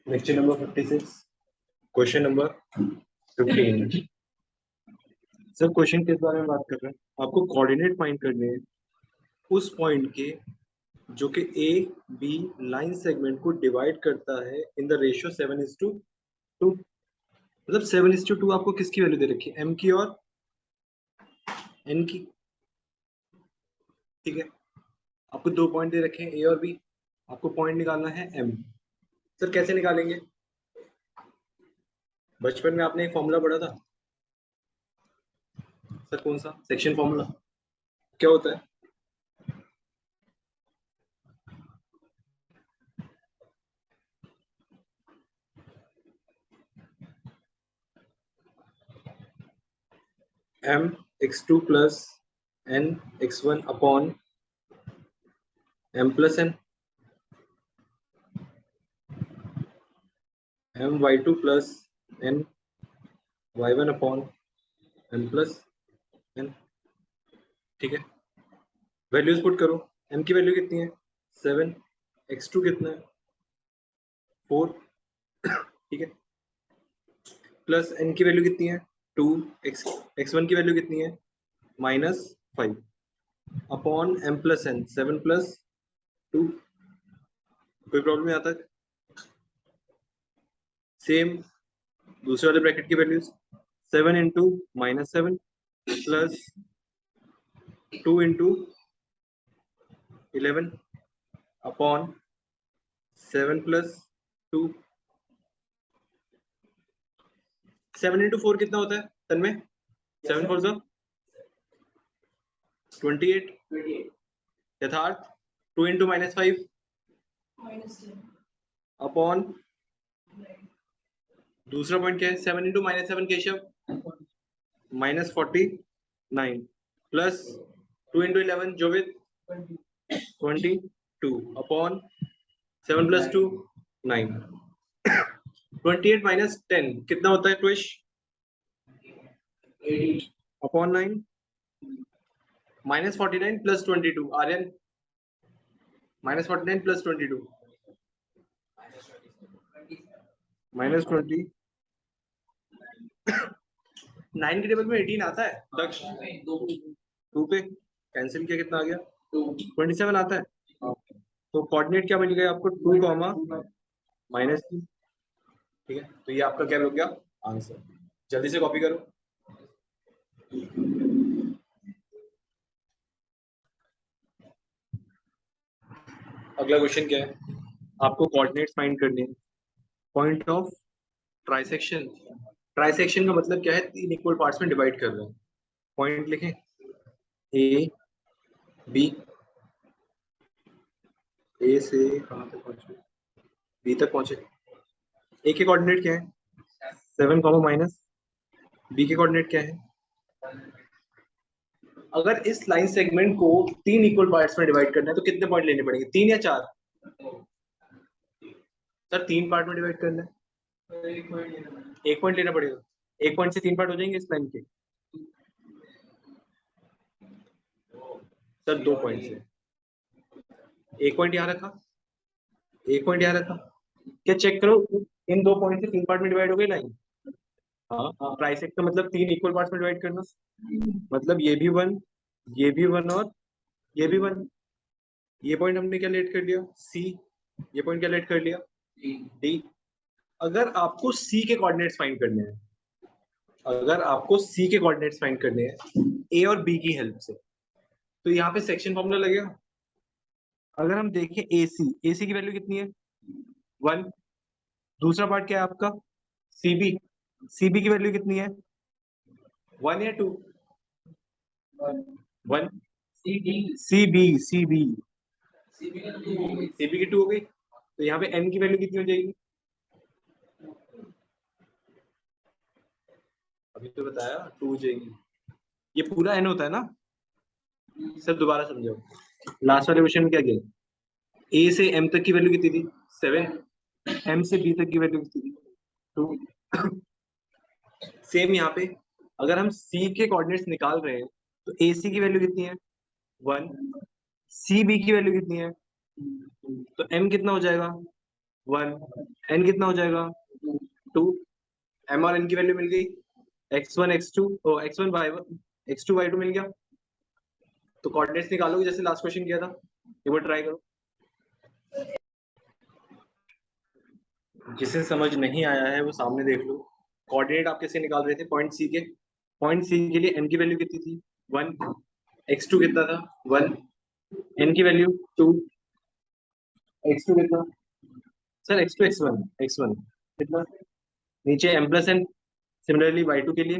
Lecture number 56, question number 15। Sir question किस बारे में बात कर रहे हैं? आपको कोऑर्डिनेट फाइंड करने हैं उस पॉइंट के जो कि ए बी लाइन सेगमेंट को डिवाइड करता है इन द रेशियो 7:2। मतलब 7:2 आपको किसकी वैल्यू दे रखी है? एम की और एन की। ठीक है, आपको दो पॉइंट दे रखे हैं ए और बी, आपको पॉइंट निकालना है एम। सर कैसे निकालेंगे? बचपन में आपने एक फॉर्मूला पढ़ा था सर, कौन सा? सेक्शन फॉर्मूला क्या होता है? M x2 plus N x1 upon M plus N, M y2 plus N y1 upon M plus N. ठीक है, वैल्यूज पुट करो। एम की वैल्यू कितनी है? 7, x2 कितना है? 4। ठीक है, प्लस एन की वैल्यू कितनी है? 2, x1 की वैल्यू कितनी है? -5 upon M plus N, 7 plus 2। कोई प्रॉब्लम यहाँ तक? सेम दूसरे वाले ब्रैकेट की values 7 into -7 plus 2 into 11 upon 7 plus 2। 7 into 4 कितना होता है तन्मय? 7 4 सा 28। यथार्थ 2 इंटू -5 अपॉन दूसरा पॉइंट क्या है? 7 इंटू -7 केशव -49 प्लस 2 इंटू 11 जोवित 22 अपॉन 7 प्लस 2 9। 28 माइनस 10 कितना होता है ट्विश? Upon 9 -49 plus 22। आर्यन -49 प्लस 22 -20। 9 के टेबल में 18 आता है दक्ष? 2 पे कैंसिल किया, कितना आ गया? 27 आता है। तो कोऑर्डिनेट क्या मिल गया आपको? 2, -3। ठीक है, तो ये आपका क्या हो गया आंसर। जल्दी से कॉपी करो। अगला क्वेश्चन क्या है? आपको कोऑर्डिनेट्स फाइंड करने हैं पॉइंट ऑफ ट्राइसेक्शन। ट्राइसेक्शन का मतलब क्या है? 3 इक्वल पार्ट्स में डिवाइड कर रहे हैं। पॉइंट लिखें, ए बी, ए से कहां तक पहुंचे? बी तक पहुंचे। ए के कोऑर्डिनेट क्या है? 7, माइनस। बी के कोऑर्डिनेट क्या है? अगर इस लाइन सेगमेंट को 3 इक्वल पार्ट्स में डिवाइड करना है तो कितने पॉइंट लेने पड़ेंगे? 3 या 4? सर 3 पार्ट में डिवाइड करना है, 1 पॉइंट लेना पड़ेगा। 1 पॉइंट से 3 पार्ट हो जाएंगे इस लाइन के? सर 2 पॉइंट से। 1 पॉइंट यहाँ रखा, 1 पॉइंट यहाँ रखा। क्या चेक करो, इन 2 पॉइंट से 3 पार्ट में डिवाइड हो गई लाइन। हाँ, ट्राइसेक्ट का मतलब 3 इक्वल पार्ट्स में डिवाइड करना। मतलब ये भी 1, ये भी 1 और ये भी 1। ये पॉइंट हमने क्या लेट कर लिया? सी। ये पॉइंट क्या लेट कर लिया? डी। अगर आपको सी के कोऑर्डिनेट्स फाइंड करने हैं, अगर आपको सी के कोऑर्डिनेट्स फाइंड करने हैं ए और बी की हेल्प से, तो यहाँ पे सेक्शन फॉर्मूला लगेगा। अगर हम देखें ए सी की वैल्यू कितनी है? 1। दूसरा पार्ट क्या है आपका? सीबी, सीबी की वैल्यू कितनी है? 1 या 2? 1। सीबी सीबी सीबी की 2 हो गई, तो यहाँ पे एन की वैल्यू कितनी हो जाएगी? अभी तो बताया 2 हो जाएगी। ये पूरा एन होता है ना सर? दोबारा समझो, लास्ट वाले क्वेश्चन में क्या किया? ए से एम तक की वैल्यू कितनी थी? 7। एम से बी तक की वैल्यू कितनी थी? 2। सेम यहाँ पे अगर हम सी के कोऑर्डिनेट्स निकाल रहे हैं तो ए सी की वैल्यू कितनी है? 1। सी बी की वैल्यू कितनी है? तो एम कितना हो जाएगा? 1, n कितना हो जाएगा 2, m और n की वैल्यू मिल गई, x1 x2 ओ x1 y1 x2 y2 मिल गया। तो कोऑर्डिनेट्स निकालोगे जैसे लास्ट क्वेश्चन किया था, एक बार ट्राई करो। जिसे समझ नहीं आया है वो सामने देख लो। कोऑर्डिनेट आप कैसे निकाल रहे थे पॉइंट सी के? पॉइंट सी के लिए n की वैल्यू कितनी थी 1, x2 कितना था 1, n की वैल्यू 2, x2 कितना सर x2 x1 कितना नीचे m plus n, similarly y2 के लिए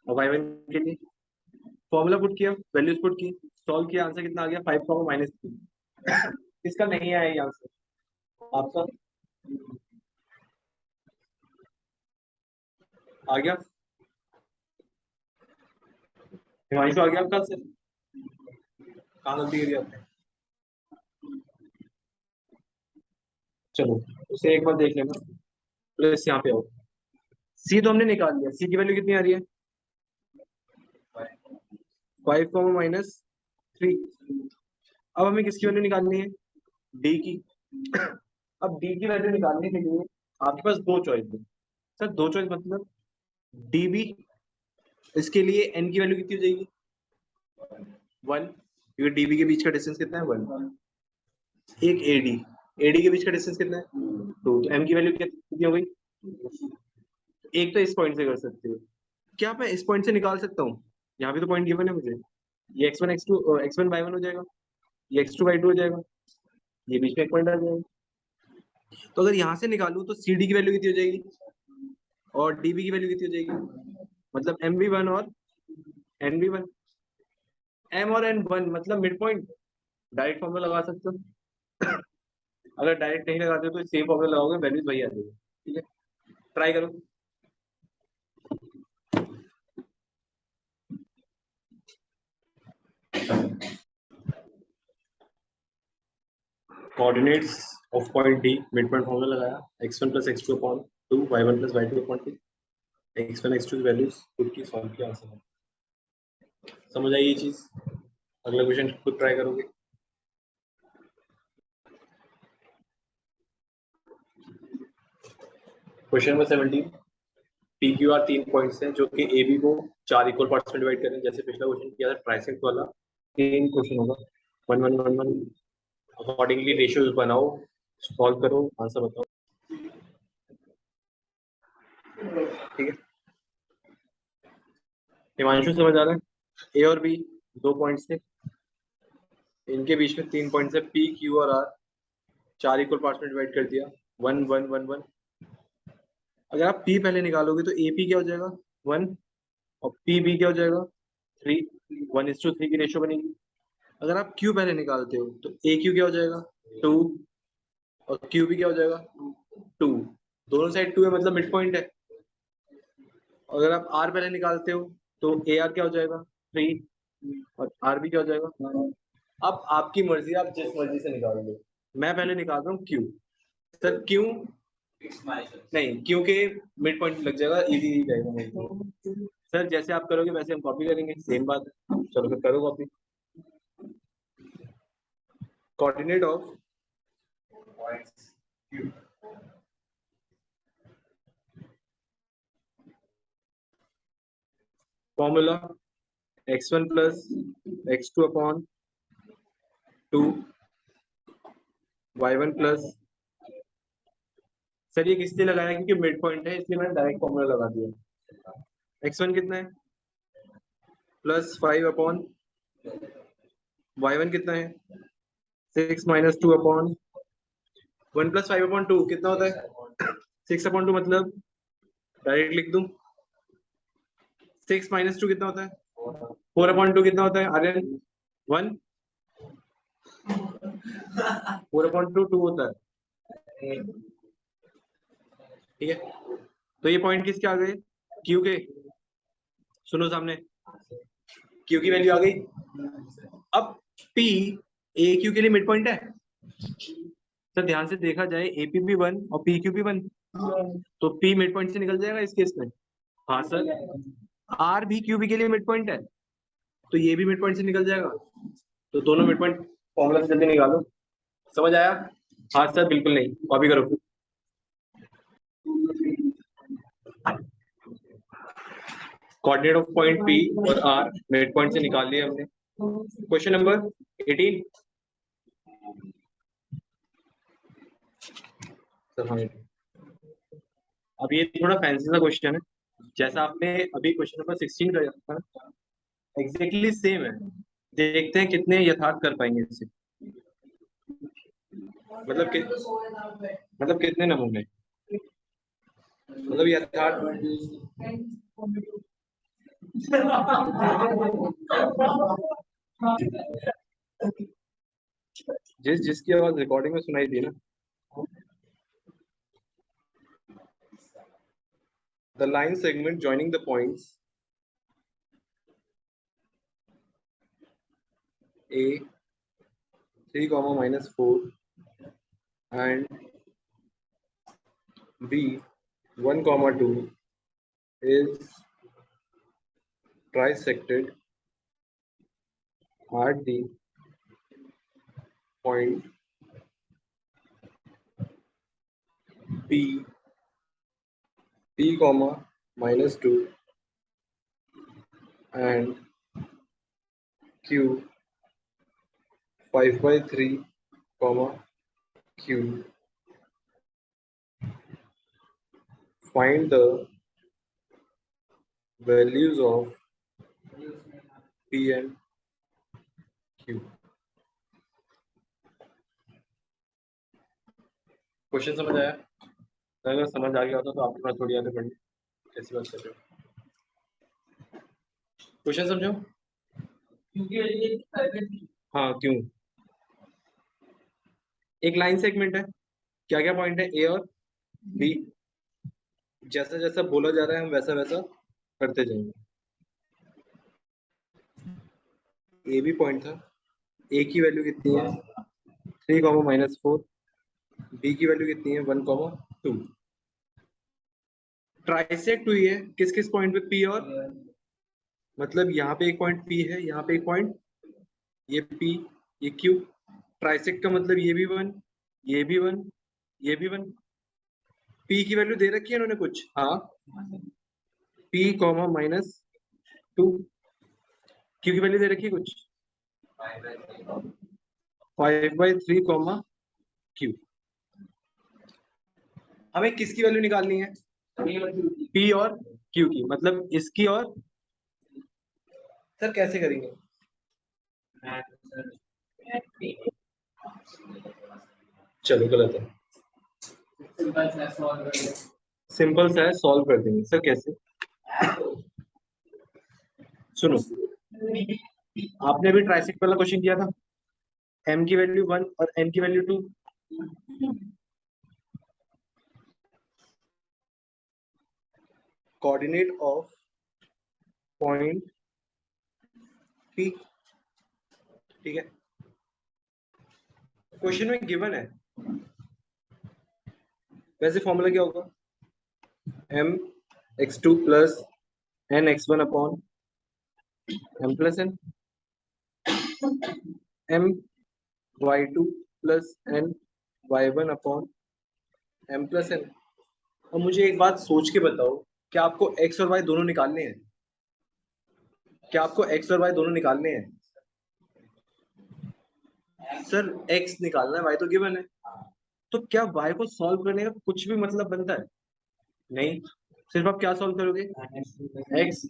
और y1 के लिए फॉर्मूला पुट किया, वैल्यूज पुट की, सॉल्व किया, आंसर कितना आ गया 5, इसका नहीं आया ये आंसर, आपका आ गया, हिमांशु आ गया आपका आंसर, कहाँ गलती करी आपने? चलो उसे एक बार देख लेना, प्लस यहाँ पे आओ, सी तो हमने निकाल लिया, सी की वैल्यू कितनी आ रही है 5, अब हमें किसकी वैल्यू निकालनी है डी की। अब डी की वैल्यू निकालने के लिए आपके पास दो चॉइस है सर, दो चॉइस मतलब डी बी, इसके लिए एन की वैल्यू कितनी हो जाएगी 1, क्योंकि डीबी के बीच का डिस्टेंस कितना है 1, एक एडी, एडी के बीच का डिस्टेंस कितना है 2, तो एम की वैल्यू कितनी हो गई, एक तो इस पॉइंट से कर सकते हो, क्या मैं इस पॉइंट से निकाल सकता हूँ, यहाँ भी तो पॉइंट गिवन है मुझे, ये x1 y1 हो जाएगा, ये x2 y2 हो जाएगा, ये बीच में एक पॉइंट आ जाएगा। तो अगर यहाँ से निकालूं तो सी डी की वैल्यू कितनी हो जाएगी और डीबी की वैल्यू कितनी हो जाएगी, मतलब एम बी वन और एन बी वन, एम और एन वन मतलब मिड पॉइंट, डायरेक्ट फॉर्मूला लगा सकते हो। अगर डायरेक्ट नहीं लगाते हो तो सेम फॉर्मूला लगाओगे, वैल्यूज वही आ जाएगी, ठीक है, ट्राई करो। Coordinates of point D, mid point formula लगाया, x1 plus x2 upon 2, y1 plus y2 upon 2, x1 x2 की वैल्यूज खुद की सॉल्व किया आंसर। समझ आई ये चीज? अगला क्वेश्चन खुद ट्राई करोगे। Question number 17, P Q R 3 points हैं जो कि ए बी को 4 इक्वल पार्ट्स में डिवाइड करें, जैसे पिछला क्वेश्चन किया था ट्राइसेक्ट वाला, 3 क्वेश्चन होगा 1 1 1 1, अकॉर्डिंगली रेशियोज बनाओ, सॉल्व करो, आंसर बताओ, ठीक है। हिमांशु समझ आ रहा है? ए और बी दो पॉइंट्स थे, इनके बीच में 3 पॉइंट्स है, पी क्यू और आर 4 इक्वल पार्ट्स में डिवाइड कर दिया 1 1 1 1। अगर आप पी पहले निकालोगे तो ए पी क्या हो जाएगा 1 और पी बी क्या हो जाएगा 3, 1:3 की रेशियो बनेगी। अगर आप क्यू पहले निकालते हो तो ए क्यू क्या हो जाएगा 2 और क्यू भी क्या हो जाएगा 2, दोनों साइड 2 है मतलब मिड पॉइंट है। अगर आप आर पहले निकालते हो तो ए आर क्या हो जाएगा 3 और आर भी क्या हो जाएगा। अब आपकी मर्जी, आप जिस मर्जी से निकाल लो, मैं पहले निकाल रहा हूँ क्यू, सर क्यू नहीं, क्योंकि मिड पॉइंट लग जाएगा, इजी जाएगा मेरे को। सर जैसे आप करोगे वैसे हम कॉपी करेंगे, सेम बात है, चलो फिर करो copy. Coordinate of formula x1 plus x2 upon 2, y1 plus, sir ये किस लिए लगाया क्योंकि मिड पॉइंट है इसलिए मैंने डायरेक्ट फॉर्मूला लगा दिया। x1 कितना है प्लस 5 अपॉन, y1 कितना है 6 माइनस 2 अपॉन 1 प्लस 5 अपॉन 2 कितना होता है 6 अपॉन 2, मतलब डायरेक्ट लिख दूं 6 माइनस 2 कितना होता है 4 अपॉन 2 कितना होता है आर्यन 1, 4 अपॉन 2 2 होता है, ठीक है। तो ये पॉइंट किसके आ गए क्यू के, सुनो सामने, क्यू की वैल्यू आ गई। अब पी ए क्यू के लिए मिड पॉइंट है, तो ध्यान से देखा जाए एपी भी 1 और पी क्यू भी 1, तो पी मिड पॉइंट से निकल जाएगा इस केस में। हाँ सर, आर भी क्यू बी के लिए मिड पॉइंट है तो ये भी मिड पॉइंट से निकल जाएगा, तो दोनों मिड पॉइंट फॉर्मूला से जल्दी निकालो। समझ आया? हाँ सर, बिल्कुल नहीं, कॉपी करो। कोऑर्डिनेट ऑफ पॉइंट पी और आर मिड पॉइंट से निकाल लिया हमने। Question number 18 sir. हाँ, अब ये थोड़ा फैंसी सा क्वेश्चन है, जैसा आपने अभी क्वेश्चन नंबर 16 का था, एग्जैक्टली सेम है। देखते हैं कितने यथार्थ कर पाएंगे इससे। मतलब कि मतलब कितने नमूने, मतलब यथार्थ। जिसकी आवाज रिकॉर्डिंग में सुनाई दी ना। The line segment joining the points A 3, minus 4 and B 1, 2 is trisected at the point P minus 2 and Q 5/3, Q. Find the values of P and Q. Question समझ आया? अगर समझ आ गया होता तो आपके पास थोड़ी आगे बढ़नी, कैसी बात कर रहे हो? क्वेश्चन समझो। हाँ, क्यों? एक लाइन सेगमेंट है, क्या क्या पॉइंट है ए और बी, जैसा जैसा बोला जा रहा है हम वैसा वैसा करते जाएंगे। ए भी पॉइंट था, ए की वैल्यू कितनी है 3, minus 4, बी की वैल्यू कितनी है 1, 2। ट्राइसेक्ट हुई है किस किस पॉइंट पे पी और, मतलब यहाँ पे एक पॉइंट पी है, यहाँ पे एक पॉइंट, ये पी, ये क्यू। ट्राइसेक्ट का मतलब ये भी 1, ये भी 1, ये भी 1। पी की वैल्यू दे रखी है इन्होंने कुछ, हाँ, पी -2। क्यू की वैल्यू दे रखी है कुछ 5/3, क्यू। हमें किसकी वैल्यू निकालनी है? पी और क्यू की, मतलब इसकी और। सर कैसे करेंगे? चलो गलत है, सिंपल सा है, सॉल्व कर देंगे। सर कैसे? सुनो, आपने भी ट्राइसेक्ट वाला क्वेश्चन किया था, m की वैल्यू 1 और n की value 2। Coordinate of point P, ठीक है, क्वेश्चन में गिवन है। वैसे फॉर्मूला क्या होगा? m x2 plus n x1 upon m plus n, m y2 plus n y1 upon m plus n। अब मुझे एक बात सोच के बताओ, क्या आपको x और y दोनों निकालने हैं? क्या आपको x और y दोनों निकालने हैं? सर x निकालना है, y तो गिवन है, तो क्या y को सॉल्व करने का कुछ भी मतलब बनता है? नहीं, सिर्फ आप क्या सॉल्व करोगे? x।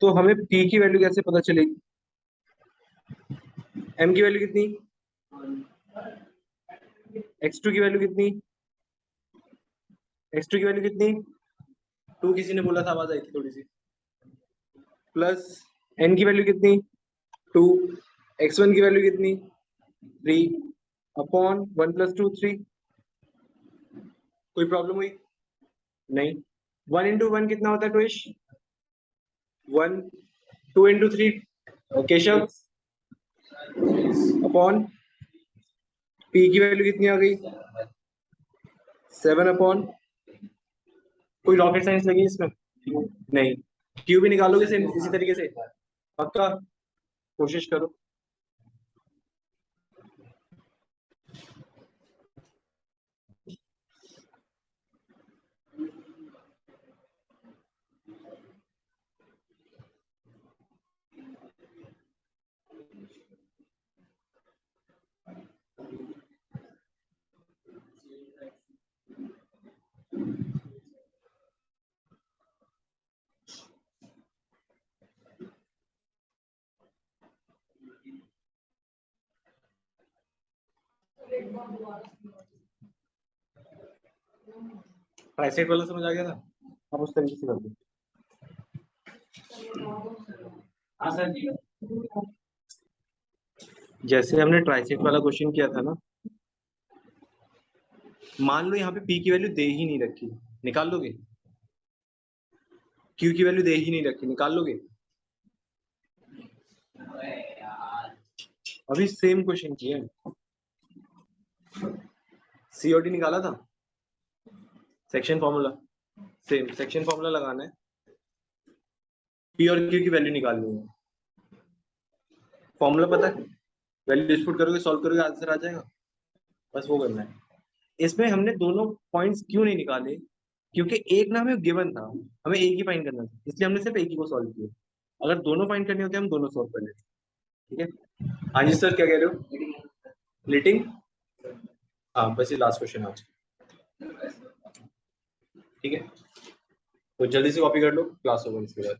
तो हमें p की वैल्यू कैसे पता चलेगी? m की वैल्यू कितनी, x2 की वैल्यू कितनी, x2 की वैल्यू कितनी 2, किसी ने बोला था, आवाज आई थी थोड़ी सी। प्लस n की वैल्यू कितनी 2, x1 की वैल्यू कितनी 3 अपॉन 1 + 2 3। कोई प्रॉब्लम हुई? नहीं। 1 × 1 कितना होता है टोइश? 1। 2 × 3 केशव अपॉन p की वैल्यू कितनी आ गई 7 अपॉन, कोई रॉकेट साइंस लगी इसमें? नहीं। q भी निकालोगे सेम इसी तरीके से? पक्का? कोशिश करो। ट्राइसेट वाला समझ आ गया था, अब उस तरीके से कर दो। हाँ सर जी, जैसे हमने ट्राइसेट वाला क्वेश्चन किया था ना, मान लो यहाँ पे पी की वैल्यू दे ही नहीं रखी, निकाल लोगे? क्यू की वैल्यू दे ही नहीं रखी, निकाल लोगे? अभी सेम क्वेश्चन किया है, सीओडी निकाला था, section formula same, section formula लगाना है, पी और क्यू की वैल्यू निकालनी है, फॉर्मूला पता है, वैल्यू पुट करोगे, सॉल्व करोगे, आंसर आ जाएगा, बस वो करना है। इसमें हमने दोनों पॉइंट्स क्यों नहीं निकाले, क्योंकि एक ना हमें गिवन था, हमें एक ही फाइंड करना था, इसलिए हमने सिर्फ एक ही को सॉल्व किया। अगर दोनों फाइंड करने होते हम दोनों सॉल्व कर लेते। ठीक है, हाँ जी सर, क्या कह रहे हो? लिटिंग, हाँ बस ये लास्ट क्वेश्चन आज। ठीक है, तो जल्दी से कॉपी कर लो, क्लास ओवर इसके बाद।